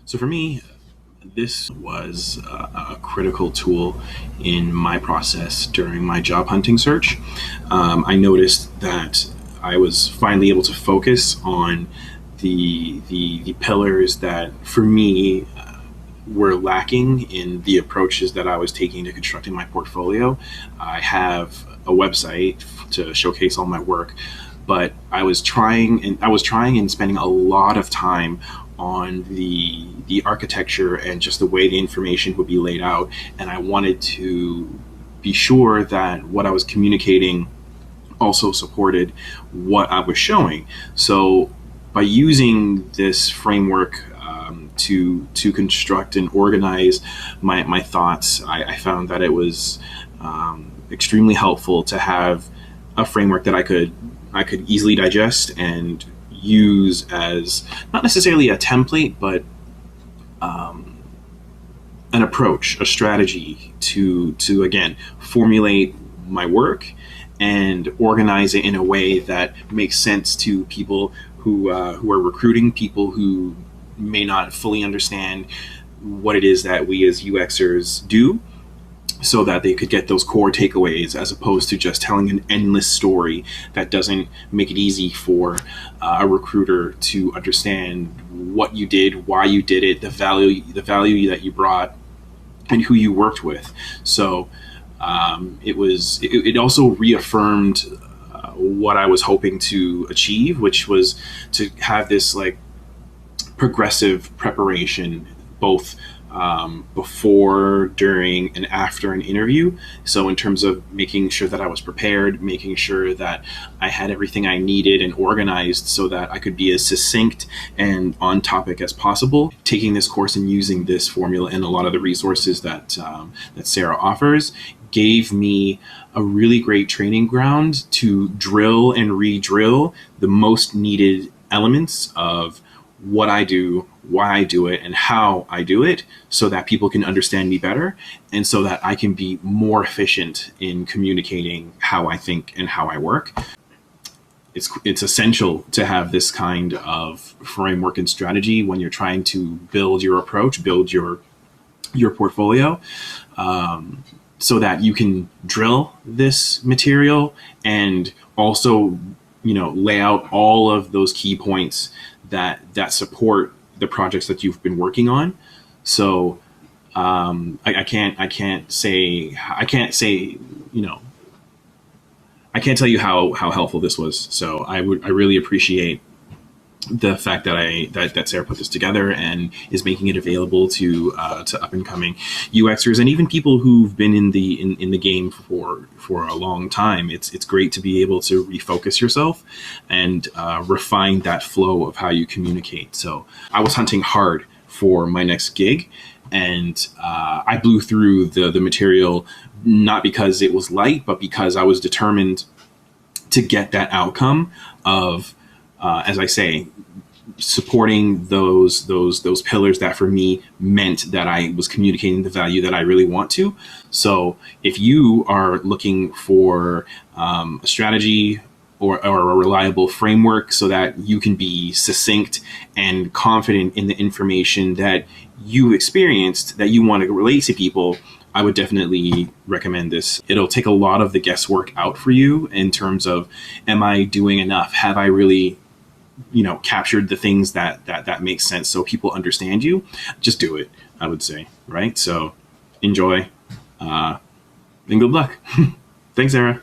So for me, this was a critical tool in my process during my job hunting search. I noticed that I was finally able to focus on the pillars that, for me, were lacking in the approaches that I was taking to constructing my portfolio. I have a website to showcase all my work, but I was trying and spending a lot of time on the architecture and just the way the information would be laid out, and I wanted to be sure that what I was communicating also supported what I was showing. So by using this framework to construct and organize my thoughts, I found that it was extremely helpful to have a framework that I could easily digest and use as not necessarily a template, but an approach, a strategy to again formulate my work and organize it in a way that makes sense to people who are recruiting, people who may not fully understand what it is that we as UXers do, so that they could get those core takeaways, as opposed to just telling an endless story that doesn't make it easy for a recruiter to understand what you did, why you did it, the value that you brought, and who you worked with. So it also reaffirmed what I was hoping to achieve, which was to have this like progressive preparation, both before, during, and after an interview. So in terms of making sure that I was prepared, making sure that I had everything I needed and organized so that I could be as succinct and on topic as possible. Taking this course and using this formula and a lot of the resources that Sarah offers gave me a really great training ground to drill and re-drill the most needed elements of what I do, why I do it, and how I do it, so that people can understand me better, and so that I can be more efficient in communicating how I think and how I work. It's essential to have this kind of framework and strategy when you're trying to build your approach, build your portfolio, so that you can drill this material and also, lay out all of those key points that support the projects that you've been working on. So I can't tell you how helpful this was. So I really appreciate the fact that Sarah put this together and is making it available to up and coming UXers and even people who've been in the game for a long time. It's great to be able to refocus yourself and refine that flow of how you communicate. So I was hunting hard for my next gig, and I blew through the material, not because it was light, but because I was determined to get that outcome of, as I say, supporting those pillars that for me meant that I was communicating the value that I really want to. So if you are looking for a strategy or a reliable framework so that you can be succinct and confident in the information that you experienced, that you want to relate to people, I would definitely recommend this. It'll take a lot of the guesswork out for you in terms of, am I doing enough? Have I really captured the things that make sense so people understand you? Just do it, I would say, right? So enjoy, and good luck. Thanks, Sarah.